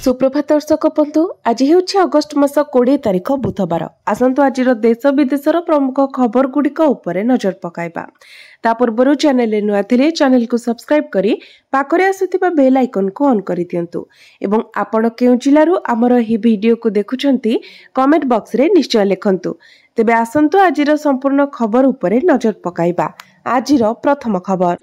सुप्रभात दर्शक बंधु आज हूँ अगस्ट मास 20 तारिख बुधवार। आसतु आज देश विदेशर प्रमुख खबर गुड़िक नजर पकाइबा। ता पूर्व चैनल नुआ थिले चैनल को सब्सक्राइब करी पाखरे आसुथिबा बेल आइकन को ऑन करि दियंतु एवं आपण केउ जिल्लारु हमर ही वीडियो को देखुछंती कमेंट बॉक्स रे निश्चय लिखंतु। तेबे आसंतु आजिर संपूर्ण खबर उपरे नजर पकाइबा। आजिर प्रथम खबर,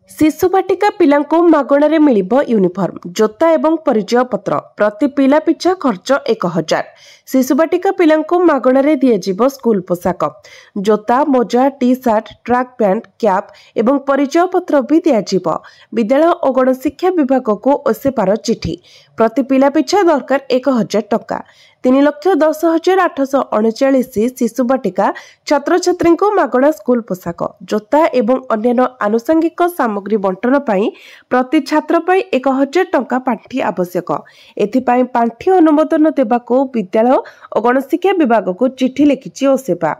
शिशु बाटिका पिलांको मागणारे मिलिबो यूनिफॉर्म, जोता एवं परिचय पत्र, प्रति पिला पिछा खर्च 1000। शिशु बाटिका पिलांको मागणारे दियाजिबो स्कूल पोशाक, जोता, मोजा, T shirt, track pant, cap एवं परिचय पत्र भी दियाजिबो। विद्यालय और गणशिक्षा विभाग को ओसेपार चिठी, प्रति पिला पिछा दरकार 1000 टका। 3,10,839 शिशु बाटिका छात्र छात्री को मागणा स्कूल पोशाक, जोता एवं अन्य आनुषंगिक सामग्री बंटन पाई प्रति छात्र पाई 1000 टंका पांठी आवश्यक। एथिपाई पांठी अनुमोदन देबाको विद्यालय और गणशिक्षा विभाग को चिठी लिखिछि ओसेपा।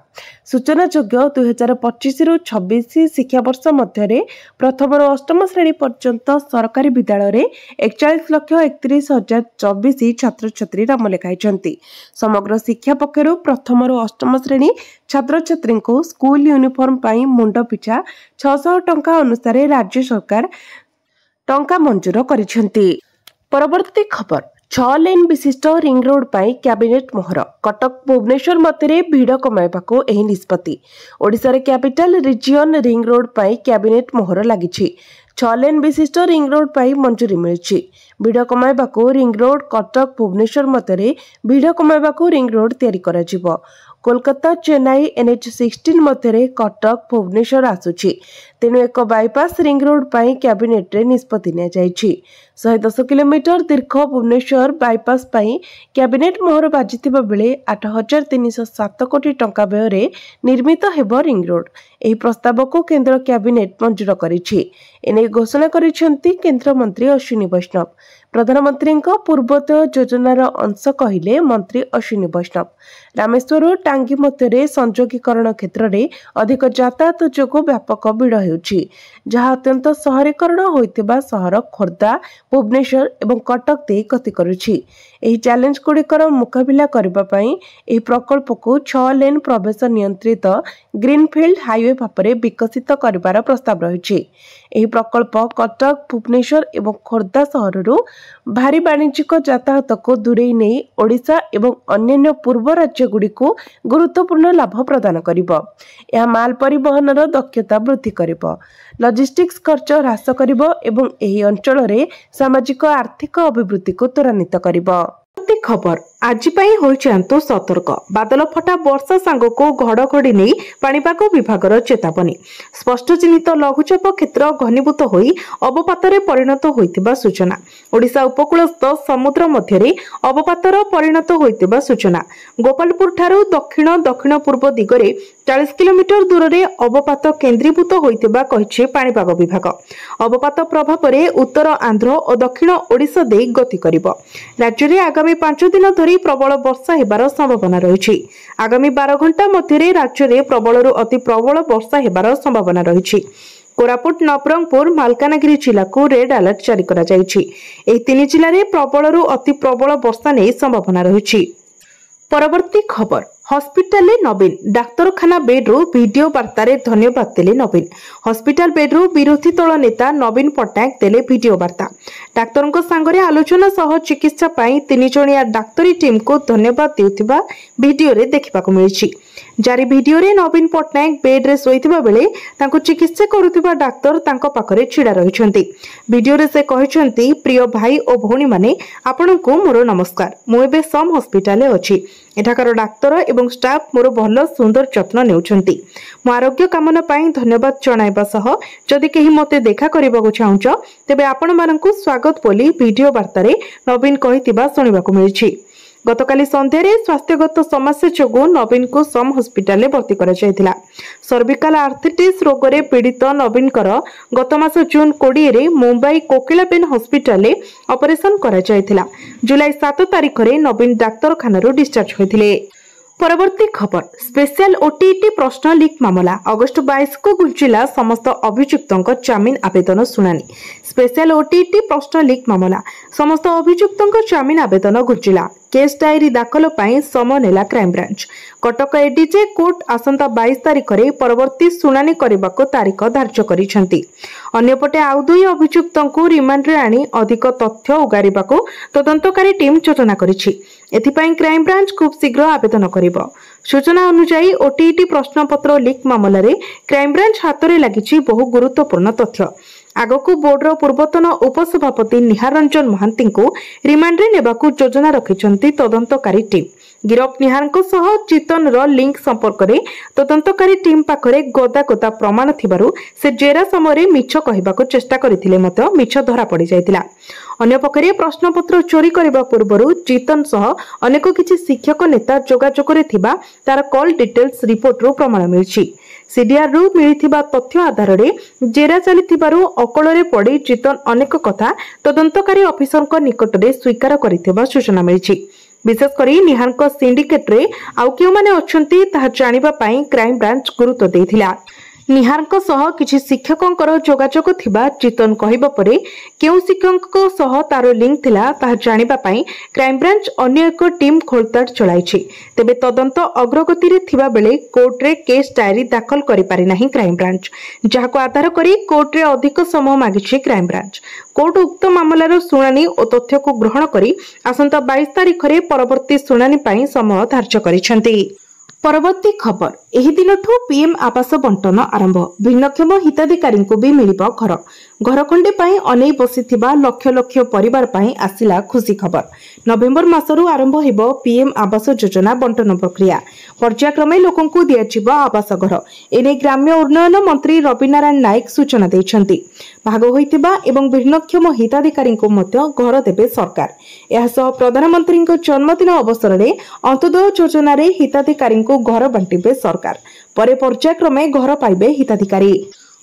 सूचना योग्य 2025 रु 26 शिक्षा वर्ष मध्य प्रथम और अष्टम श्रेणी पर्यंत सरकारी विद्यालय रे 41,31,024 छात्र छात्री नाम लिखाई। समग्र शिक्षा पक्षर प्रथम और अष्टम श्रेणी छात्र छात्री को स्कूल यूनिफॉर्म पाई मुंड पिछा 600 टंका अनुसार राज्य सरकार टंका मंजूर करिसेंती। परवर्ती खबर, 6 लेन विशिष्ट रिंग रोड पाई कैबिनेट मोहर, कटक भुवनेश्वर मध्य भिड़ कमाइबाको एही निष्पत्ति। ओडिशा रे कैपिटल रिजियन रिंग रोड पाई कैबिनेट मोहर लागिछि। 6 लेन विशिष्ट रिंग रोड पाई मंजूरी मिलछि। भिड़ कमाइबाको रिंग रोड कटक भुवनेश्वर मध्य भिड़ कमाइबाको रिंग रोड तैयारी करा जिवो। कोलकाता चेन्नई NH16 मध्य कटक भुवनेश्वर आसुछि, तेणु एक बाईपास रिंग रोड पाई कैबिनेट रे निष्पत्ति निया जायछि। 110 किलोमीटर दीर्घ भुवनेश्वर बाईपास पाई कैबिनेट मोहर बाजिथिबा बेले 8,307 कोटी टंका व्यय निर्मित हेबो रिंग रोड। एही प्रस्ताव को केंद्र कैबिनेट मंजूर करिछि। एने घोषणा करिसेंती केंद्र मंत्री अश्विनी वैष्णव। प्रधानमंत्री पूर्वोदय योजनार अंश कहिले मंत्री अश्विनी वैष्णव। रामेश्वर और टांगी मध्य संयोगीकरण क्षेत्र में अधिक यातायात जोगु व्यापक भिड़ होउछि, जहाँ अत्यंत शहरीकरण होइतिबा शहर खोर्धा, भुवनेश्वर एवं कटक दे गति करुछि। एही चैलेंज गुड़िकर मुकाबिला करबा पई एही प्रकल्प को 6 लेन प्रवेश नियंत्रित ग्रीनफील्ड हाईवे भापरे विकसित करिबार प्रस्ताव रहिछि। एही प्रकल्प कटक, भुवनेश्वर एवं खोर्धा सहररु भारी वाणिज्यिक यातायात को दूरेई नहीं ओडिशा एवं अन्य पूर्व राज्य गुड़िको गुरुत्वपूर्ण लाभ प्रदान करिबो। यह माल परिवहनर दक्षता वृद्धि करिबो, लॉजिस्टिक्स खर्च ह्रास करिबो एवं एही अंचल रे सामाजिक आर्थिक अभिवृद्धि को त्वरान्वित करिबो। खबर, आज होइछांतु सतर्क, बादल फटा वर्षा सांग को घड़घड़ी नहीं पाणीपाग विभागर चेतावनी। स्पष्ट चिन्हित लघुचाप क्षेत्र घनीभूत होई अवपातर परिणत होइतिबा सूचना। ओडिशा उपकूलस्थ समुद्र मध्य अवपातर परिणत होइतिबा सूचना। गोपालपुर ठारू दक्षिण दक्षिण पूर्व दिगरे 40 किलोमीटर दूर रे अवपात केंद्रीभूत होइतिबा कहिछि पाणीपाग विभाग। अवपात प्रभाव रे उत्तर आंध्र और दक्षिण ओडिशा दे गति करिबो। राज्य रे आगामी 5 दिन धरी प्रबल वर्षा हेबार संभावना रहिछि। आगामी 12 घंटा मध्य राज्य रे प्रबलरु अति प्रबल वर्षा हेबार संभावना रहिछि। कोरापुट, नवरंगपुर, मालकानगिरी जिला को रेड अलर्ट जारी करा जायछि। एही 3 जिल्ला रे प्रबलरु अति प्रबल वर्षा नै संभावना रहिछि। परवर्ती खबर, हॉस्पिटल नवीन, डाक्तरखाना बेड्रु वीडियो वार्तारे धन्यवाद देले नवीन। हॉस्पिटल बेड्रु विरोधी दल नेता नवीन पट्टनायक देले वीडियो वार्ता। डाक्तरଙ୍କ सांगरे आलोचना सह चिकित्सा पाई 3 जणिया डाक्तरी टीम को धन्यवाद देउथिबा वीडियो रे देखिबाको मिलिछि। जारी वीडियो रे नवीन पट्टनायक बेड रे सोइथिबा बेले तांको चिकित्सा करुथिबा डाक्तर तांको पाखरे छिडा रहिछन्ती। वीडियो रे से कहिछन्ती, प्रिय भाई और भौणी माने आपनको मोर नमस्कार। मु एबे सम हॉस्पिटल अछि। एठाकार डाक्तर एवं स्टाफ मोर भल सुंदर जत्न नेउछन्ती। मो आरोग्य कामना पाई धन्यवाद जणाइबा सह जदि केही मते देखा करबाको चाहुछ तेबे आपण माननकु स्वागत बोली वीडियो वार्ता रे नवीन कहितिबा सुनिबाको मिलिछि। गतकाली संध्यारे स्वास्थ्यगत समस्या जोगु नवीन को सम हॉस्पिटल भर्ती करा जायतिला। सर्विकल आर्थराइटिस रोग रे पीड़ित नवीन कर गत मास जून 20 रे मुंबई कोकिलाबेन हॉस्पिटल रे ऑपरेशन करा जायतिला। जुलाई 7 तारिख रे नवीन डाक्तरखाना रो डिस्चार्ज होइथिले। परवर्ती खबर स्पेशल ओटीटी प्रश्न लीक मामला अगस्ट 22 को गुंजिला समस्त अभियुक्तों जामिन आवेदन शुणानी। स्पेशल ओटीटी प्रश्न लीक मामला समस्त अभियुक्तों जामिन आवेदन गुंजिला। केस डायरी दाखल पर समय नेला क्राइमब्रांच। कटक एडीजे कोर्ट आसंता 22 तारिख में परवर्ती शुणानी करने को तारीख धार्य करिसेंती। अन्यपटे आउ दुई अभियुक्तों रिमांड आनी अधिक तथ्य उगारिबा को तदंतकारी टीम योजना करिछि। एथिपाई क्राइमब्रांच खूब शीघ्र आवेदन करिबो। सूचना अनुसार ओटीटी प्रश्नपत्र लीक मामला रे क्राइमब्रांच हाथ में लगी बहु गुरुत्वपूर्ण तथ्य। आगकू बोर्डर पूर्वतन उपसभापति निहार रंजन महांती को रिमांड रे नेबाकू योजना रखिछंती तदंतकारी टीम। गिरफ निहार चितन रो लिंक संपर्क में तदंतकारी टीम पाखरे गदा गदा प्रमाण थिबारु से जेरा समय मिछ कहबाकू चेष्टा करथिले मत मिछ धरा पड़ी जायतिला। अन्य पक्षरे प्रश्नपत्र चोरी करबा पूर्वरु चितन सह अनेक किछि शिक्षक नेता जोगाजोग रे थिबा तार कॉल डिटेल्स रिपोर्ट रु प्रमाण मिलछि। सीडीआर रु मिलिथिबा तथ्य आधार रे जेरा चलिथिबारु अकଳରେ पड़ी चितन अनेक कथा तदंतकारी ऑफिसर निकट रे स्वीकार करिथिबा सूचना मिलछि। विशेषकर निहार सिंडिकेट रे आउ केउ माने अछंती ताहा जानिबा पई क्राइम ब्रांच गुरुत्व देथिला। निहार किछि शिक्षकों जोगाजोग थिबा चितन कहबा परे केउ शिक्षकों सह तार लिंक थिला ताहा जानिबा पई क्राइम ब्रांच अन्य एक टीम खोलताड़ चलाइछि। तेबे तदंत अग्रगति रे थिबा बेले कोर्ट रे केस डायरी दाखल करि पारि नाही क्राइम ब्रांच, जाहाको आधार करी कोर्ट रे अधिक समय मागिछि क्राइम ब्रांच। कोर्ट उक्त मामलार शुणानी और तथ्य को ग्रहण करी आसंता 22 तारिख रे परवर्ती शुणानी पई समय धार्य करिसेंती। परवर्ती खबर एही दिनठू पीएम आवास बंटन आरंभ। भिन्नक्षम हिताधिकारी को भी मिलिब घर। घर खंडे पाई अनै बसिथिबा लक्ष लक्ष परिवार पाई आसिला खुशी खबर। नवेम्बर मासरू आरंभ हेबो पीएम आवास योजना बंटन प्रक्रिया। पर्यायक्रमे लोकंकु दियाजिबो आवास घर। एने ग्राम्य उन्नयन मंत्री रविनारायण नायक सूचना दैछंती। भाग होइतिबा एवं भिन्नक्षम हिताधिकारी को मध्य घर देबे सरकार। एहासह प्रधानमंत्री जन्मदिन अवसर में अंत्योदय योजना रे हिताधिकारी को घर बांटिबे सरकार। परे पर्यायक्रमे घर पाइबे हिताधिकारी।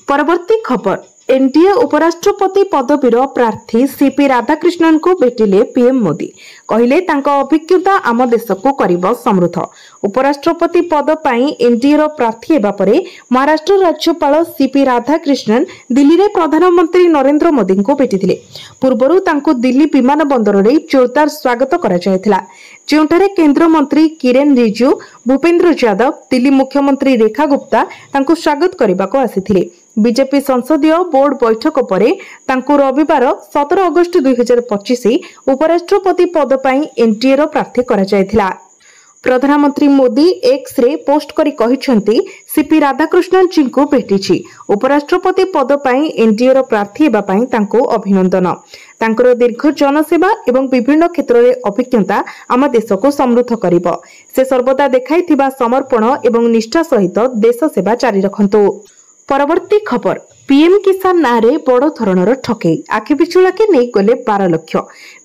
परवर्ती खबर एनडीए उपराष्ट्रपति पदवीर प्रार्थी सीपी राधाकृष्णन को भेटिले पीएम मोदी। कहले तांका अभिज्ञता आम देश को करिब समृद्ध। उपराष्ट्रपति पद पाई एनडीए रो प्रार्थी हेबा परे महाराष्ट्र राज्यपाल सीपी राधाकृष्णन दिल्ली रे प्रधानमंत्री नरेंद्र मोदी को भेटिथिले। पूर्वरु तांको दिल्ली विमान बंदर रे जोरदार स्वागत करा जायथिला, जेउठारे केंद्र मंत्री किरेन रिजिजू, भूपेंद्र यादव, दिल्ली मुख्यमंत्री रेखा गुप्ता तांको स्वागत करबाको आसिथिले। बीजेपी संसदीय बोर्ड बैठक परे तांको रविवार 17 अगस्त 2025 उपराष्ट्रपति पद पाई एनडीए रो प्रार्थी करा जायथिला। प्रधानमंत्री मोदी एक्स रे पोस्ट करी कहिसंती सीपी राधाकृष्णन जी को भेटिछि। उपराष्ट्रपति पद पाई एनडीए रो प्रार्थी हेबा पाई तांको अभिनंदन। तांकर दीर्घ जनसेवा एवं विभिन्न क्षेत्र में अभिज्ञता आम देश को समृद्ध करिब। से सर्वदा देखाइथिबा समर्पण एवं निष्ठा सहित देश सेवा जारी रखंतु। परवर्ती खबर पीएम किसान नारे बड़ धरणर ठकेई। आखिपिछुलाके नहीं गले 12 लाख।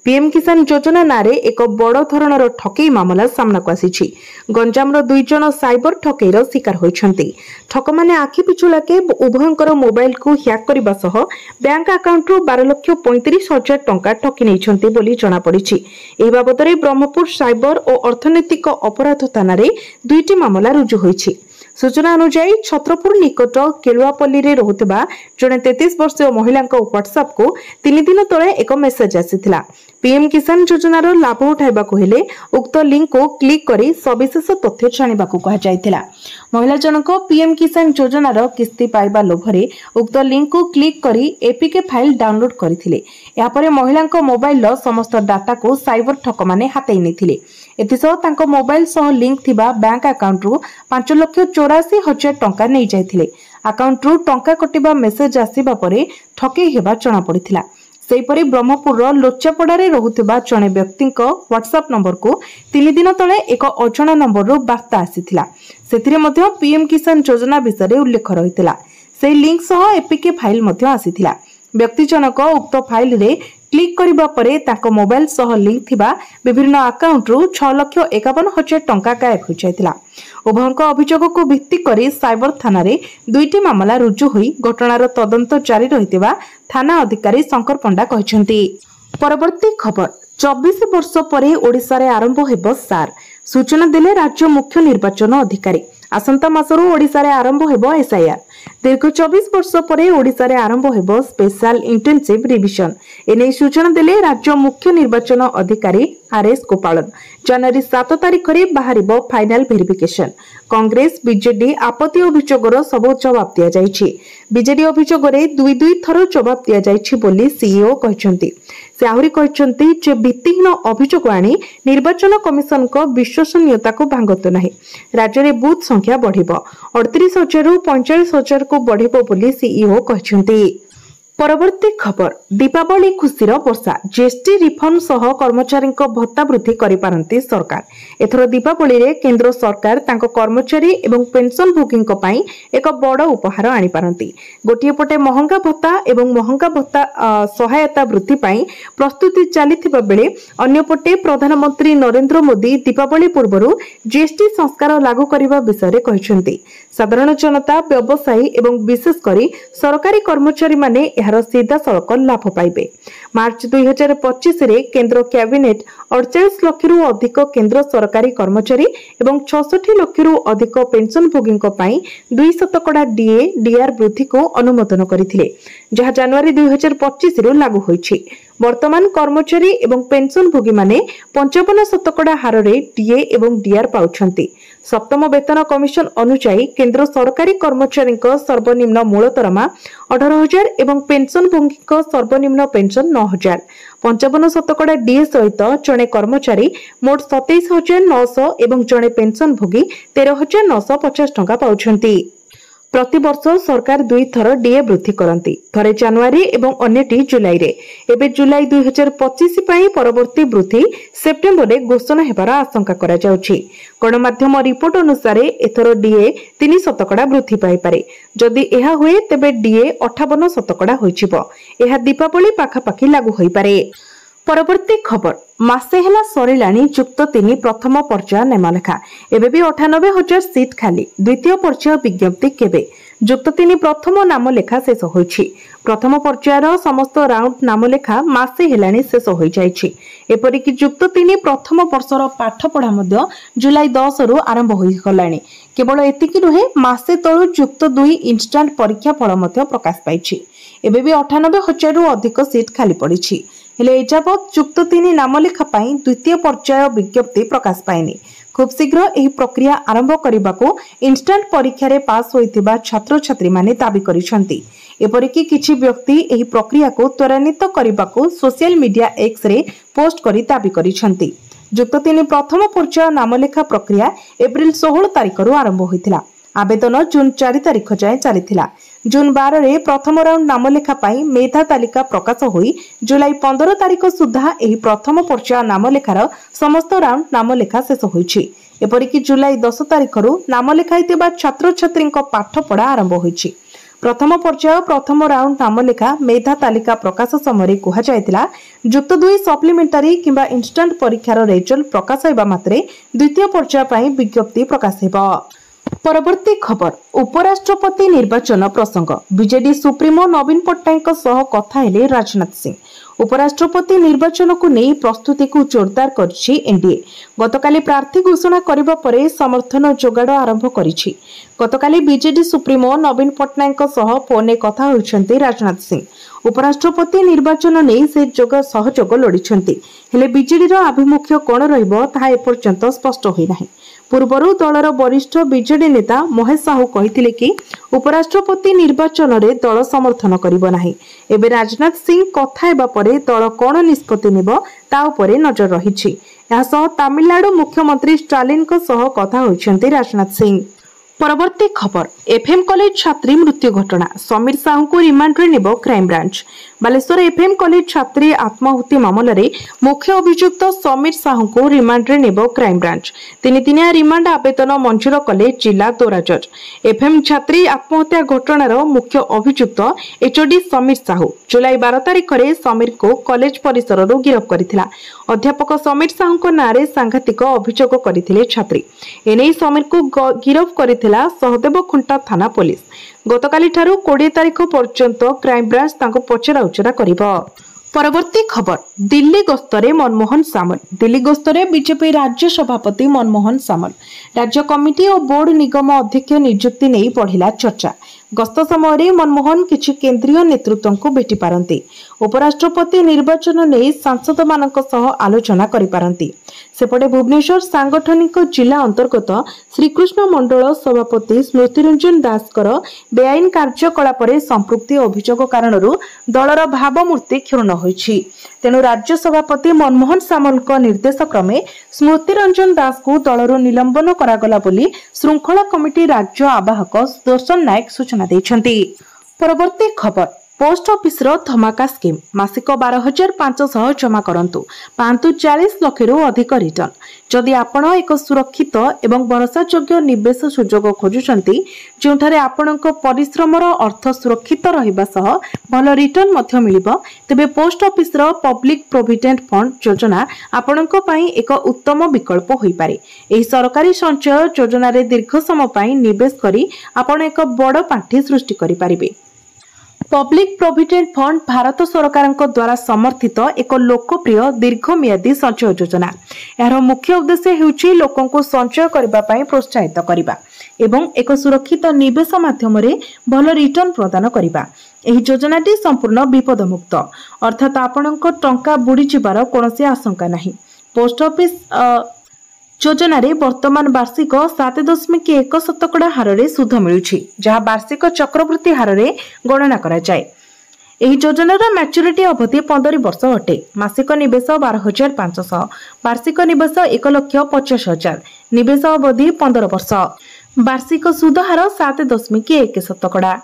पीएम किसान योजना नारे एक बड़ धरणर ठकेई मामला सामना को आसीछि। गंजामर 2 जन साइबर ठकेईर शिकार होइछंती। ठकमाने आखिपिछुलाके उभयंकर मोबाइल को हैक करबा सह बैंक अकाउंट रो 12,35,000 टंका ठकी नैछंती बोली जणा पड़िछि। एही बाबतरे ब्रह्मपुर साइबर और अर्थनैतिक अपराध थाना रे 2टी मामला रुजु होइछि। सूचना अनुसार छत्रपुर निकट केलुआपल्ली रे रहुथिबा जणे 33 वर्षीय महिला व्हाट्सएप को 3 दिन तले एक मेसेज आसीथिला। पीएम किसान योजनार लाभ उठाइबाकू हेले उक्त लिंक को क्लिक करी सविशेष तथ्य जानिबाकू कहा जायथिला। महिला जनक पीएम किसान योजनार किस्ती पाइबा लोभरे उक्त लिंक को क्लिक करी एपीके फाइल डाउनलोड करथिले। यापरे महिला मोबाइल समस्त डाटा को साइबर ठक माने हातेई नेथिले। एथिसह तांको मोबाइल सह लिंक थिबा बैंक अकाउंट रु 5,84,000 टंका नै जायथिले। अकाउंट रु टंका कटिबा मेसेज आसीबा परे ठकेई हेबा जणा पड़िथिला। सेहीपरि ब्रह्मपुर लोचापड़ारे रहुथिबा जणे व्यक्तिक व्हाट्सएप नंबर को 3 दिन तले एक अजणा नंबर रु वार्ता आसीथिला। सेथिरे मध्ये पीएम किसान योजना विषय उल्लेख रहिथिला। से लिंक सह एपीके फाइल मध्ये आसीथिला। व्यक्ति जनक उक्त फाइल रे क्लिक करिबा परे ताको मोबाइल सह लिंक थिबा विभिन्न अकाउंट रु 6,51,000 टंका गायब हो जायतिला। उभयंक अभियोग को भित्ति करी साइबर थाना रे 2टी मामला रुजु होई घटनार तदंत जारी रहितिबा थाना अधिकारी शंकर पंडा कहिसंती। परवर्ती खबर 24 वर्ष परे ओडिसा रे आरंभ हेबो सार। सूचना देले राज्य मुख्य निर्वाचन अधिकारी। आसंता मासरू ओडिशा रे आरंभ हेबो एसआईआर। दीर्घ 24 वर्ष पर ओडिशा रे आरंभ हेबो स्पेशल इंटेंसिव रिविजन। एने सूचना देले राज्य मुख्य निर्वाचन अधिकारी आरएस गोपालन। जनवरी 7 तारिख रे बाहरिबो फाइनल वेरिफिकेशन। कांग्रेस बीजेडी आपत्ति अभियोगर सब जवाब दिया जायछि। बीजेडी अभियोगर दुई थर जवाब दिया जायछि बोली सीईओ कहछन्ती। से आहुरी कहछन्ती जे भित्तिहीन अभियोग आनी निर्वाचन कमिशन को विश्वसनीयता को भांगत नाही। राज्य रे बूथ संख्या बढ़िबो 38,000 रु 45,000 को बढ़िबो बोली सीईओ कहछन्ती। परवर्ती खबर दीपावली खुशीर वर्षा जीएसटी रिफंड सह कर्मचारी भत्ता वृद्धि करिपारंती सरकार। एथर दीपावली रे केंद्र सरकार तांको कर्मचारी एवं पेंशन भोगी एक बड़ उपहार आनी पारंती। गोटिए पटे महंगा भत्ता एवं महंगा भत्ता सहायता वृद्धि पाई प्रस्तुति चलीथिबा बेले अन्य पटे प्रधानमंत्री नरेंद्र मोदी दीपावली पूर्वरु जीएसटी संस्कार लागू करने विषय कहिसेंती। साधारण जनता व्यवसायी एवं विशेष करी सरकारी कर्मचारी माने एहार सीधा सड़क लाभ पाइबे। मार्च 2025 रे केंद्र कैबिनेट 48 लाख रु अधिक केंद्र सरकारी कर्मचारी एवं 66 लाख रु अधिक पेंशन भोगी 200 डीए डीआर वृद्धि को अनुमोदन करथिले, जहा जनवरी 2025 रु लागू होईछि। वर्तमान कर्मचारी एवं पेंशन भोगी माने 55% हार रे डीए एवं डीआर पाउछंती। सप्तम वेतन कमिशन अनुसार केंद्र सरकारी कर्मचारी सर्वनिम्न मूल दरमा 18,000 एवं पेंशन भोगी सर्वनिम्न पेंशन 9,000। 55% डीए सहित जड़े कर्मचारी मोट 27,900 एवं जड़े पेंशन भोगी 13,950 टंका पाउछंती। प्रतिवर्ष सरकार दुई थर डीए वृद्धि करती, थरे जनवरी एवं अन्यटी जुलाई रे। एबे जुलाई 2025 पई परवर्ती वृद्धि सेप्टेम्बर रे घोषणा हेबार आशंका करा जाउछि। गणमाध्यम रिपोर्ट अनुसार एथर डीए 3% वृद्धि पाई पारे। जदि एहा हुए तेबे डीए 58% होइछिबो। एहा दीपावली पाखापाखि लागू होई पारे। परवर्ती खबर मासे हेला सरिलाणी युक्त 3 प्रथम पर्याय नामलेखा। एबे भी 98,000 सीट खाली। द्वितीय पर्याय विज्ञप्ति केबे? युक्त 3 प्रथम नामलेखा शेष होइछि। प्रथम पर्यायर समस्त राउंड नामलेखा मासे हेलाणी शेष होई जाइछि। एपरिक युक्त 3 प्रथम वर्षर पाठ पढ़ा मध्य जुलाई 10 रु आरंभ होई गलाणी। केवल एतिकी नुहे, मासे तळु युक्त 2 इंस्टांट परीक्षा फल मध्य प्रकाश पाइछि। एबे भी 98,000 रु अधिक सीट खाली पड़िछि। हेले एजाबत युक्त 3 नामलेखा पाई द्वितीय पर्याय विज्ञप्ति प्रकाश पाइनी। खूब शीघ्र एही प्रक्रिया आरंभ करबाको इंस्टांट परीक्षा रे पास होइतिबा छात्र छात्री माने दाबी करिसंती। एपरिकी किछि व्यक्ति एही प्रक्रिया को त्वरान्वित करबाको सोशल मीडिया एक्स रे पोस्ट करी दाबी करिसंती। युक्त 3 प्रथम पर्याय नामलेखा प्रक्रिया एप्रिल 16 तारिख रु आरंभ होइतिला। आवेदन जून 4 तारिख जाए चलीथिला। जून 12 रे प्रथम राउंड नामलेखा पाई मेधा तालिका प्रकाश होई जुलाई 15 तारिख सुधा एही प्रथम पर्याय नामलेखार समस्त राउंड नामलेखा शेष होईछि। एपरिकी जुलाई 10 तारिख रु नामलेखा हेतिबा छात्र छात्री पाठ पढ़ा आरंभ होईछि। प्रथम पर्याय प्रथम राउंड नामलेखा मेधा तालिका प्रकाश समय कहा जायतिला युक्त 2 सप्लीमेंटारी किंबा इंस्टांट परीक्षार रिजल्ट प्रकाश हेबा मात्रे द्वितीय पर्याय पाई विज्ञप्ति प्रकाश हेबा। परवर्ती खबर उपराष्ट्रपति निर्वाचन प्रसंग बीजेडी सुप्रीमो नवीन पट्टनायक सह कथा हेले राजनाथ सिंह। उपराष्ट्रपति निर्वाचन को नहीं प्रस्तुति को जोरदार करछि एनडीए। गतकाली प्रार्थी घोषणा करिबा परे समर्थन जोगाड़ आरंभ करिछि। गतकाली बीजेडी सुप्रीमो नवीन पट्टनायक सह फोने कथा होइछन्ती राजनाथ सिंह। उपराष्ट्रपति निर्वाचन नहीं से सहयोग लोड़िछन्ती, हेले बीजेडी रो आभिमुख्य कोन रहइबो ताहा एपर्यंत स्पष्ट होई नाही। पूर्वरु दलर वरिष्ठ बीजेडी नेता महेश साहू कहिथिले कि उपराष्ट्रपति निर्वाचन रे दल समर्थन करिबो नाही। एबे राजनाथ सिंह कथा हेबा परे दल कोन निष्पत्ति नेबो ता उपरे नजर रहिछि। एहा सह तमिलनाडु मुख्यमंत्री स्टालिन को सह कथा होइछन्ती राजनाथ सिंह। परवर्ती खबर एफएम कॉलेज छात्री मृत्यु घटना समीर साहू को रिमांड रे नेबो crime branch. Baleshwar FM college छात्री आत्माहुति मामला रे मुख्य अभियुक्त समीर साहू को रिमांड रे नेबो क्राइम ब्रांच। 3 दिनिया रिमांड आवेदन मंजूर कले जिला दौरा जज। एफएम छात्री आत्महत्या घटनार मुख्य अभियुक्त एचओडी समीर साहू जुलाई 12 तारिख रे समीर को कॉलेज परिसर रो गिरफ करथिला। अध्यापक समीर साहू को नारे सांघातिक अभियोग करथिले छात्री। एनै समीर को गिरफ करथिला सहदेव खुंटा थाना पुलिस। गतकाली ठारू 20 तारिख पर्यंत क्राइम ब्रांच तांको पचरा उचरा करिबो। परवर्ती खबर दिल्ली गस्तरे मनमोहन सामल। दिल्ली गस्तरे बीजेपी राज्य सभापति मनमोहन सामल राज्य कमिटी और बोर्ड निगम अध्यक्ष नियुक्ति नहीं बढ़िला चर्चा। गस्त समय मनमोहन किछि केंद्रीय नेतृत्व को भेटी पारंती। उपराष्ट्रपति निर्वाचन नहीं सांसद मानक सह आलोचना करि पारंती। सेपटे भुवनेश्वर सांगठनिक जिला अंतर्गत श्रीकृष्ण मंडल सभापति स्मृतिरंजन दासकर बेआईन कार्यकलाप संपृक्ति अभियोग कारण दलर भावमूर्ति क्षुण्ण होइछि। तेणु राज्य सभापति मनमोहन सामल निर्देश क्रमे स्मृतिरंजन दास को दलर निलंबन करागला बोली श्रृंखला कमिटी राज्य आवाहक सुदर्शन नायक सूचना दैछन्ति। परवर्ती खबर पोस्ट ऑफिस रो धमाका स्कीम मासिक 12,500 जमा करंतु पांतु 40 लाख रु अधिक रिटर्न। जदि आपण एक सुरक्षित एवं भरोसायोग्य निवेश सुजोग खोजुछन्ति जोंठारे आपणक परिश्रमर अर्थ सुरक्षित रहिबा सह भल रिटर्न मध्य मिलिबो तेबे पोस्ट ऑफिस रो पब्लिक प्रोविडेंट फंड योजना आपणक पई एक उत्तम विकल्प होई पारे। एही सरकारी संचय योजना रे दीर्घ समय पई निवेश करी आपण एक बड़ पांठी सृष्टि करि पारिबे। पब्लिक प्रोविडेंट फंड भारत सरकार द्वारा समर्थित एक लोकप्रिय दीर्घमियादी संचय योजना। यार मुख्य उद्देश्य हेउची लोकों को संचय करबा पई प्रोत्साहित करिबा एवं एक सुरक्षित निवेश माध्यम रे भल रिटर्न प्रदान करिबा। एही योजनाटी संपूर्ण विपद मुक्त अर्थात आपणक टंका बुडी जिबार कोनोसी आशंका नाही। पोस्ट ऑफिस योजना रे वर्तमान वार्षिक 7.1% हार रे सुध मिलुछि जहा वार्षिक चक्रवृद्धि हार रे गणना करा जाय। एही योजनार मैच्योरिटी अवधि 15 वर्ष अटे। मासिक निवेश 12,500 वार्षिक निवेश 1,50,000 निवेश अवधि 15 वर्ष वार्षिक सुध हार 7.1%।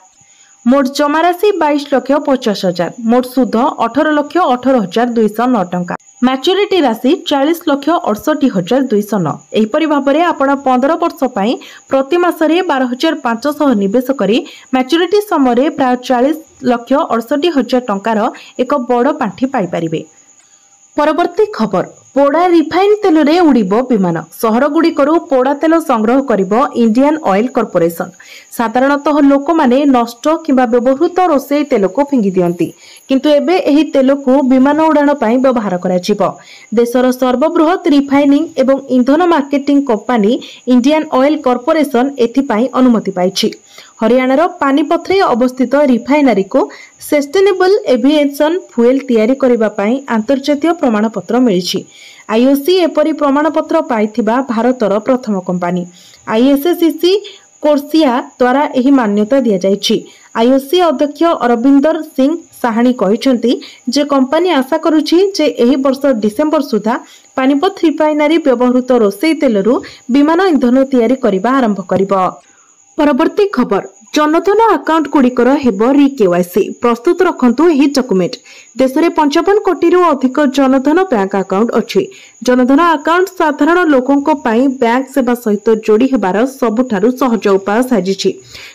मोट जमा राशि 22,50,000 मोट सुध 18,18,209 टंका मैच्योरिटी राशि 40,68,209। एहिपरि भाबरे आपण 15 वर्ष पई प्रति मासरे 12,500 निवेश करी मैच्योरिटी समय प्राय 40,68,000 टंकार एक बड़ पांठी पाई परिबे। परवर्ती खबर पोड़ा रिफाइन तेल रे उड़िबो विमान सहर गुड़िकरू पोड़ा तेल संग्रह करिबो इंडियन ऑयल कॉर्पोरेशन। साधारणतः लोक माने नष्ट किंबा व्यवहृत रोषेई तेल को फिंगी दियंती किंतु एबे एही तेल को विमान उड़ान पई व्यवहार करा जिवो। देशर सर्वबृहत रिफाइनिंग एवं इंधन marketing company Indian oil corporation एथि पई अनुमति पाइछि। हरियाणार पानीपथरे अवस्थित रिफाइनारी को सस्टेनेबल एविएशन फ्यूएल तैयारी करिबा पई अंतर्जातीय प्रमाणपत्र मिलिछि। आईओसी एपरी प्रमाणपत्र पाइथिबा भारतर प्रथम कंपनी। आईएसएससी कोर्सिया द्वारा एही मान्यता दिया जाइछि। आईओसी अध्यक्ष अरविंदर सिंह साहानी कहिसंती जे कंपनी आशा करूछि जे एही वर्ष डिसेंबर सुधा पानीपथ रिफाइनारी व्यवहृत रोषेई तेलरू विमान इंधन तैयारी करिबा आरंभ करिबो। परवर्ती खबर जनधन अकाउंट गुड़िकर हेबो री केवाईसी प्रस्तुत रखंतु एही डॉक्यूमेंट। देश में 55 कोटी रु अधिक जनधन बैंक अकाउंट अछि। जनधन अकाउंट साधारण लोकों पई बैंक सेवा सहित जोड़ी हेबार सबुठारु सहज उपाय साजिछि।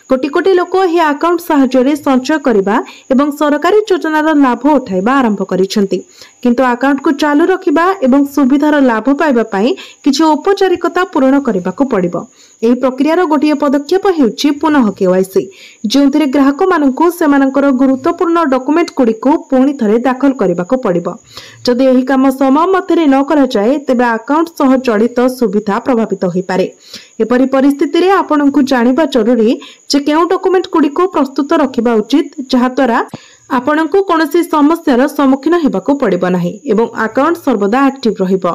कोटी कोटी लोक एही अकाउंट सहायतारे संचय करिबा एवं सरकारी योजनार लाभ उठाइबा आरंभ करिसेंति किंतु अकाउंट को चालू रखिबा एवं सुविधार लाभ पाइबा पई किछि औपचारिकता पूर्ण करिबाकू पड़िबो। एही प्रक्रियार गोटिए पदक्षेप हेउछि पुनः केवाईसी जोंथिरे ग्राहक माननकू सेमानकर गुरुत्वपूर्ण डॉक्यूमेंट गुड़िको पुणी थरे दाखल करिबाकू पड़िबो। जदि एही काम समय मध्यरे न करा जाए तेबे अकाउंट सह जड़ित सुविधा प्रभावित होई पारे। एपरि परिस्थिति रे आपनकू जानिबा जरूरी जे केउ डॉक्यूमेंट गुड़िको प्रस्तुत रखिबा उचित जहा द्वारा आपनकू कोनोसी समस्यार सम्मुखीन हेबाकू पड़िबो नाही एवं अकाउंट सर्वदा एक्टिव रहिबो।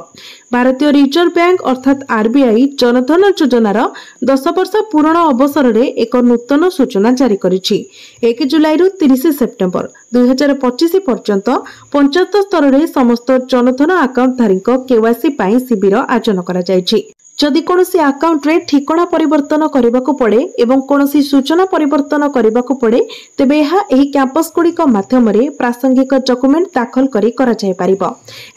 भारतीय रिजर्व बैंक अर्थात आरबीआई जनधन योजनार 10 वर्ष पूर्ण अवसर रे एक नूतन सूचना जारी करिछि। 1 जुलाई रु 30 सेप्टेम्बर 2025 पर्यंत पंचायत स्तर रे समस्त जनधन अकाउंट धारी केवाईसी पई शिविर आयोजन करा जायछि। जदि कोनोसी अकाउंट रे ठिकाना परिवर्तन करबाकू पड़े एवं कोनोसी सूचना परिवर्तन करबाकू पड़े तेबे एहा एही कैंपस गुड़िक माध्यम रे प्रासंगिक डॉक्यूमेंट दाखल करी करा जाय परिबो।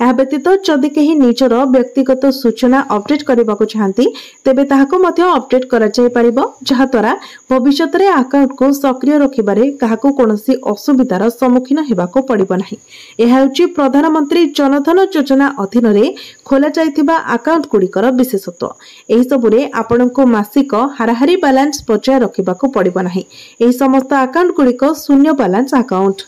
एहा व्यतीत जदि केही निजर व्यक्तिगत सूचना अपडेट करबाकू चाहंती तेबे ताहाको मध्य अपडेट करा जाय परिबो जहा द्वारा भविष्यत रे अकाउंट को सक्रिय रखिबारे काहाको कोनोसी असुविधार सम्मुखीन हेबाकू पड़िबो नाही। एहा होची प्रधानमंत्री जनधन योजना अधीन रे खोला जायथिबा अकाउंट गुड़िकर विशेषत्व। एही सबुरे आपनको मासिक हाराहारी बैलेंस बजाय रखिबाकू पड़िबो नाही। एही समस्त अकाउंट गुड़िक शून्य बैलेंस अकाउंट।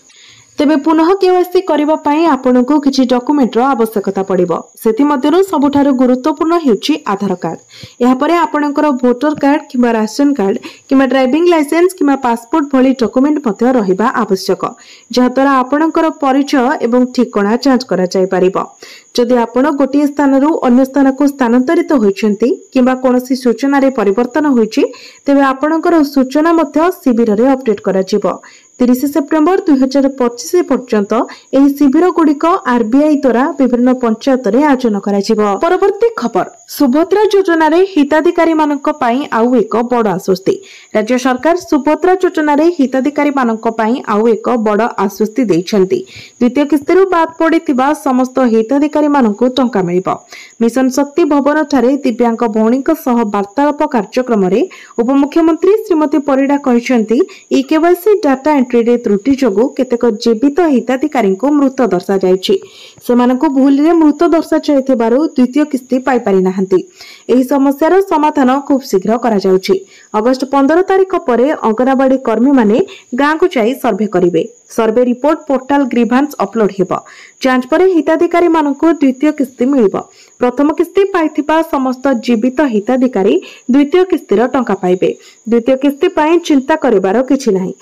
तेबे पुनः केवाईसी करबा पई आपनको किछि डॉक्यूमेंट रो आवश्यकता पड़िबो। सेति मध्यरु सबुठारु गुरुत्वपूर्ण हेउछि आधार कार्ड। एहा परे आपणकर वोटर कार्ड किबा राशन कार्ड किबा ड्राइविंग लाइसेंस किबा पासपोर्ट भली डॉक्यूमेंट मध्य रहिबा आवश्यक, जहा द्वारा आपणकर परिचय एवं ठिकाना जांच करा जाय परिबो। जदि आपण गोटे स्थानरू अन्य स्थान को स्थानांतरित होइछन्ती किबा कोनोसी सूचना रे परिवर्तन होइछि, तेबे आपणकर सूचना मध्य शिविर रे अपडेट करा जिवो। 30 सेप्टेम्बर 2025 पर्यंत एही शिविर गुड़िक आरबीआई द्वारा विभिन्न पंचायत रे आयोजन करा जिवो। परवर्ती खबर, सुभद्रा योजना रे हिताधिकारी मानक पई आउ एक बड़ आश्वस्ति। राज्य सरकार सुभद्रा योजना रे हिताधिकारी मानक पई आउ एक बड़ आश्वस्ति दैछन्ती। द्वितीय किस्ती बाद पड़िथिबा समस्त हिताधिकारी मानक टंका मिलिबो। मिशन शक्ति भवन ठारे दिव्यांग भौणीक सह वार्तालाप कार्यक्रम रे उपमुख्यमंत्री श्रीमती परिडा कहिसंती केवाईसी डाटा एंट्री रे त्रुटि जोगु केतेक जीवित हिताधिकारी को मृत दर्शा जायछि। सेमानकु भूल रे मृत दर्शा जायथिबारु द्वितीय किस्ती पाई पारि नाहंती। एही समस्यार समाधान खूब शीघ्र करा जाउछि। अगस्त 15 तारिख परे अंगनवाड़ी कर्मी माने गाँ को जाई सर्वे करिवे। सर्वे रिपोर्ट पोर्टाल ग्रीभांस अपलोड हेबो। जांच परे हिताधिकारी मानकु द्वितीय किस्ती मिलिबो। प्रथम किस्ती पाइथिबा समस्त जीवित हिताधिकारी द्वितीय किस्तीर टंका पाइबे। द्वितीय किस्ती पई चिंता करिवार किछि नाही।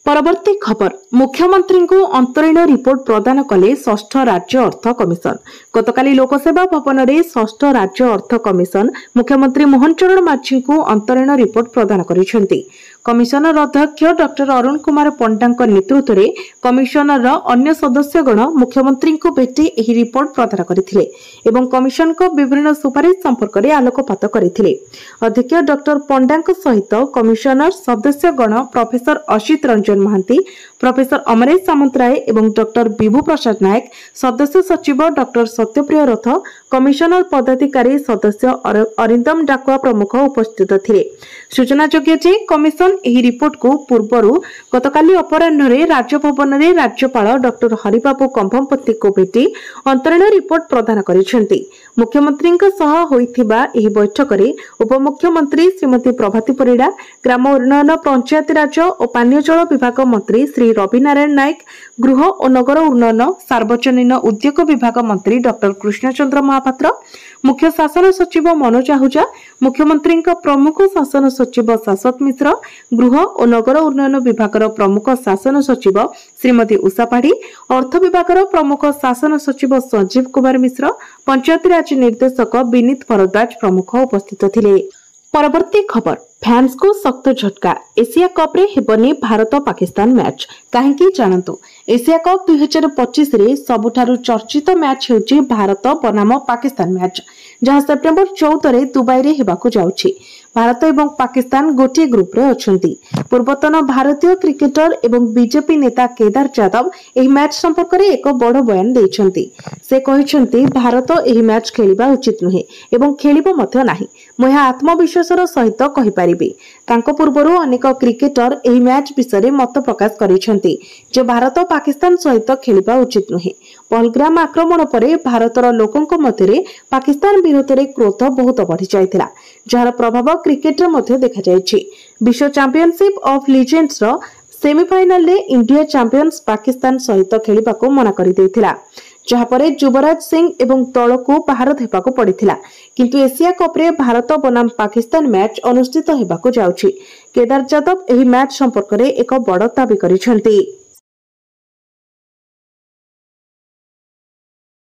परवर्ती खबर, मुख्यमंत्री को अंतरीण रिपोर्ट प्रदान कले षष्ठ राज्य अर्थ कमिशन। गतकाली लोकसेवा भवन में षष्ठ राज्य अर्थ कमिशन मुख्यमंत्री मोहन चरण माझी को अंतरीण रिपोर्ट प्रदान करिसेंती। कमिशनर अध्यक्ष डॉक्टर अरुण कुमार पंडा नेतृत्व में कमिशनर अन्य सदस्यगण मुख्यमंत्री को भेटी एही रिपोर्ट प्रदान करथिले एवं कमिशन को विभिन्न सुपारिश संपर्क में आलोकपात करथिले। अध्यक्ष डॉक्टर पंडा सहित कमिशनर सदस्यगण प्रोफेसर असित रंजन महांती, प्रोफेसर अमरेश सामंतराय एवं डॉक्टर विभू प्रसाद नायक, सदस्य सचिव डॉक्टर सत्यप्रिय रथ, कमिशनर पदाधिकारी सदस्य अरिंदम डाकुआ प्रमुख उपस्थित थिले। सूचनायोग्य जे कमिशन एही रिपोर्ट को पूर्वरु गतकाली अपराह्न रे राजभवन रे राज्यपाल डॉक्टर हरिबाबू कंभमपति को भेटी अंतरीण रिपोर्ट प्रदान करिसेंती। मुख्यमंत्री सह होइथिबा एही बैठक रे उपमुख्यमंत्री श्रीमती प्रभाती परिडा, ग्राम उन्नयन पंचायती राज और पानीय जल विभाग मंत्री श्री रवि नारायण नायक, गृह और नगर उन्नयन सार्वजनीन उद्योग विभाग मंत्री डॉक्टर कृष्णचंद्र महापात्र, मुख्य शासन सचिव मनोज आहूजा, मुख्यमंत्री प्रमुख शासन सचिव शाश्वत मिश्र, गृह और नगर उन्नयन विभाग प्रमुख शासन सचिव श्रीमती उषा पाढ़ी, अर्थ विभाग प्रमुख शासन सचिव संजीव कुमार मिश्र, पंचायती राज निर्देशक विनीत भरद्वाज प्रमुख उपस्थित थिले। परवर्ती खबर, फैंस को सख्त झटका। एशिया कप रे हेबनी भारत पाकिस्तान मैच, काहेकि जानतु। एशिया कप 2025 रे सबुठारु चर्चित मैच हेउची भारत बनाम पाकिस्तान मैच, जहां सेप्टेम्बर 14 रे दुबई रे हेबाकु जाउछि। भारत एवं पाकिस्तान गोटे ग्रुप रे अछंती। पूर्वतन भारतीय क्रिकेटर एवं बीजेपी नेता केदार जादव एही मैच संपर्क रे एक बड़ बयान दैछंती। से कहिसंती भारत एही मैच खेलिबा उचित नुहे एवं खेलिबो मध्य नाही। मैं आत्मविश्वासर सहित कहि पारिबी। तांको पूर्वरु अनेक क्रिकेटर एही मैच विषय मत प्रकाश करिसंती जे भारत पाकिस्तान सहित खेलिबा उचित नुहे। पहलग्राम आक्रमण परे भारतर लोकंक मध्यरे पाकिस्तान विरोध रे क्रोध बहुत बढ़ी जायतिला, जहार प्रभाव क्रिकेट रे मध्य देखा जायछि। विश्व चैंपियनशिप ऑफ लीजेंड्स रो सेमीफाइनल रे इंडिया चैंपियंस पाकिस्तान सहित खेलिबा को मना करि दैथिला, जहा परे युवराज सिंह एवं दल को बाहर हेबाकू पड़िथिला। किंतु एशिया कप रे भारत बनाम पाकिस्तान मैच अनुष्ठित हेबाकू जाउछि। केदार जादव एही मैच संपर्क रे एक बड़ दाबी करिसंती।